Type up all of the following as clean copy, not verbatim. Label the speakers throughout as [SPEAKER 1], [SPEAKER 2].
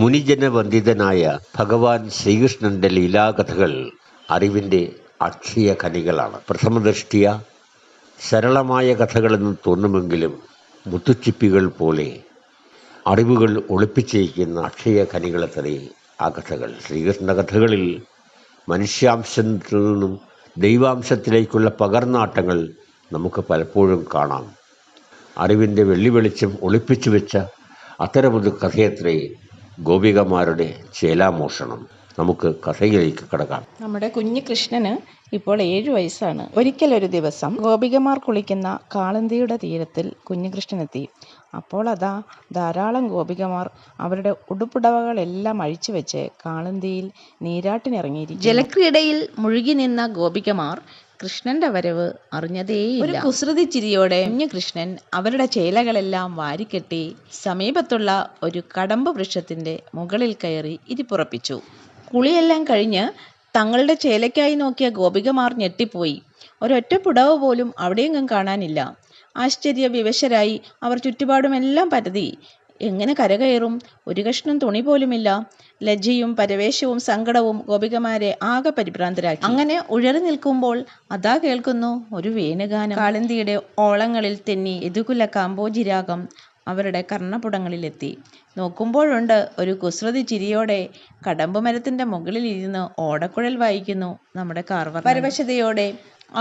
[SPEAKER 1] മുനിജനവന്ദിതനായ ഭഗവാൻ ശ്രീകൃഷ്ണന്റെ ലീലാകഥകൾ അറിവിൻ്റെ അക്ഷയ ഖനികളാണ്. പ്രഥമദൃഷ്ട്യ സരളമായ കഥകളെന്ന് തോന്നുമെങ്കിലും മുത്തുച്ചിപ്പികൾ പോലെ അറിവുകൾ ഒളിപ്പിച്ചിരിക്കുന്ന അക്ഷയ ഖനികളത്രേ ആ കഥകൾ. ശ്രീകൃഷ്ണ കഥകളിൽ മനുഷ്യാംശത്തിൽ നിന്നും ദൈവാംശത്തിലേക്കുള്ള പകർന്നാട്ടങ്ങൾ നമുക്ക് പലപ്പോഴും കാണാം. അറിവിൻ്റെ വെള്ളി വെളിച്ചം ഒളിപ്പിച്ചു വെച്ച അത്തരമൊരു കഥയത്രേ ഗോപികമാരുടെ ചേലാമോഷണം. നമുക്ക് കഥയിലേക്ക് കടക്കാം.
[SPEAKER 2] നമ്മുടെ കുഞ്ഞു കൃഷ്ണന് ഇപ്പോൾ 7 വയസ്സാണ്. ഒരിക്കലൊരു ദിവസം ഗോപികമാർ കുളിക്കുന്ന കാളന്തിയുടെ തീരത്തിൽ കുഞ്ഞുകൃഷ്ണനെത്തി. അപ്പോൾ അതാ ധാരാളം ഗോപികമാർ അവരുടെ ഉടുപ്പുടവകളെല്ലാം അഴിച്ചു വെച്ച് കാളന്തിയിൽ നീരാട്ടിനിറങ്ങിയിരിക്കും. ജലക്രീഡയിൽ മുഴുകി നിന്ന ഗോപികമാർ കൃഷ്ണന്റെ വരവ് അറിഞ്ഞതേയില്ല. ഒരു കുസൃതി ചിരിയോടെ കുഞ്ഞുകൃഷ്ണൻ അവരുടെ ചേലകളെല്ലാം വാരിക്കെട്ടി സമീപത്തുള്ള ഒരു കടമ്പ് വൃക്ഷത്തിന്റെ മുകളിൽ കയറി ഇരിപ്പുറപ്പിച്ചു. കുളിയെല്ലാം കഴിഞ്ഞ് തങ്ങളുടെ ചേലയ്ക്കായി നോക്കിയ ഗോപികമാർ ഞെട്ടിപ്പോയി. ഒരൊറ്റ പുടവ പോലും അവിടെയെങ്ങും കാണാനില്ല. ആശ്ചര്യവിവശരായി അവർ ചുറ്റുപാടുമെല്ലാം പരതി. എങ്ങനെ കരകയറും? ഒരു കഷ്ണം തുണി പോലുമില്ല. ലജ്ജയും പരവേശവും സങ്കടവും ഗോപികമാരെ ആകെ പരിഭ്രാന്തരാക്കി. അങ്ങനെ ഉഴറി നിൽക്കുമ്പോൾ അതാ കേൾക്കുന്നു ഒരു വേണുഗാനം. കാളന്തിയുടെ ഓളങ്ങളിൽ തെന്നി യദുകുല കാമ്പോജി രാഗം അവരുടെ കർണപുടങ്ങളിലെത്തി. നോക്കുമ്പോഴുണ്ട് ഒരു കുസൃതി ചിരിയോടെ കടമ്പ് മരത്തിന്റെ മുകളിൽ ഇരുന്ന് ഓടക്കുഴൽ വായിക്കുന്നു നമ്മുടെ കാർവർണ്ണൻ. പരവശതയോടെ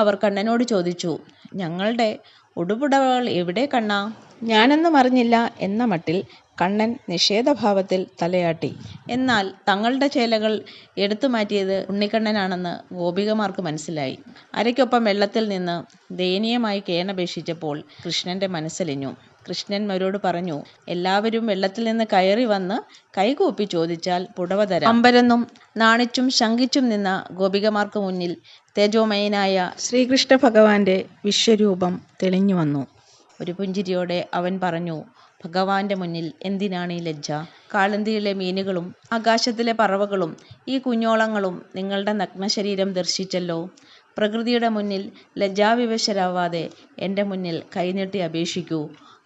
[SPEAKER 2] അവർ കണ്ണനോട് ചോദിച്ചു, ഞങ്ങളുടെ ഉടുപുടവകൾ എവിടെ കണ്ണാ? ഞാനൊന്നും അറിഞ്ഞില്ല എന്ന മട്ടിൽ കണ്ണൻ നിഷേധഭാവത്തിൽ തലയാട്ടി. എന്നാൽ തങ്ങളുടെ ചേലകൾ എടുത്തു മാറ്റിയത് ഉണ്ണിക്കണ്ണനാണെന്ന് ഗോപികമാർക്ക് മനസ്സിലായി. അരയ്ക്കൊപ്പം വെള്ളത്തിൽ നിന്ന് ദയനീയമായി കേണപേക്ഷിച്ചപ്പോൾ കൃഷ്ണന്റെ മനസ്സലിഞ്ഞു. കൃഷ്ണൻ അവരോട് പറഞ്ഞു, എല്ലാവരും വെള്ളത്തിൽ നിന്ന് കയറി വന്ന് കൈകൂപ്പി ചോദിച്ചാൽ പുടവ തരാം. അമ്പരന്നും നാണിച്ചും ശങ്കിച്ചും നിന്ന ഗോപികമാർക്ക് മുന്നിൽ തേജോമയനായ ശ്രീകൃഷ്ണ ഭഗവാന്റെ വിശ്വരൂപം തെളിഞ്ഞു വന്നു. ഒരു പുഞ്ചിരിയോടെ അവൻ പറഞ്ഞു, ഭഗവാന്റെ മുന്നിൽ എന്തിനാണ് ഈ ലജ്ജ? കാളന്തിയിലെ മീനുകളും ആകാശത്തിലെ പറവകളും ഈ കുഞ്ഞോളങ്ങളും നിങ്ങളുടെ നഗ്നശരീരം ദർശിച്ചല്ലോ. പ്രകൃതിയുടെ മുന്നിൽ ലജ്ജാവിവശരാവാതെ എൻ്റെ മുന്നിൽ കൈനീട്ടി അപേക്ഷിക്കൂ.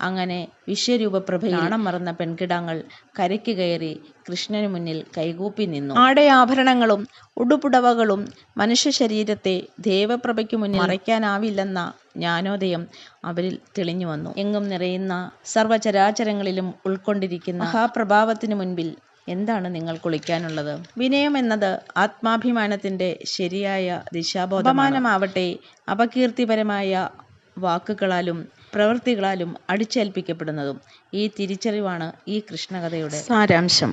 [SPEAKER 2] അങ്ങനെ വിശ്വരൂപപ്രഭയിൽ നാണം മറന്ന പെൺകിടാങ്ങൾ കരയ്ക്ക് കയറി കൃഷ്ണന് മുന്നിൽ കൈകൂപ്പി നിന്നു. ആടയാഭരണങ്ങളും ഉടുപുടവകളും മനുഷ്യ ശരീരത്തെ ദേവപ്രഭയ്ക്കു മുന്നിൽ മറയ്ക്കാനാവില്ലെന്ന ജ്ഞാനോദയം അവരിൽ തെളിഞ്ഞു വന്നു. എങ്ങും നിറയുന്ന സർവചരാചരങ്ങളിലും ഉൾക്കൊണ്ടിരിക്കുന്ന മഹാപ്രഭാവത്തിനു മുൻപിൽ എന്താണ് നിങ്ങൾ കുളിക്കാനുള്ളത്? വിനയം എന്നത് ആത്മാഭിമാനത്തിന്റെ ശരിയായ ദിശാബോധമാണ്. അപമാനമാവട്ടെ അപകീർത്തിപരമായ വാക്കുകളാലും പ്രവൃത്തികളാലും അടിച്ചേൽപ്പിക്കപ്പെടുന്നതും. ഈ തിരിച്ചറിവാണ് ഈ കൃഷ്ണകഥയുടെ സാരാംശം.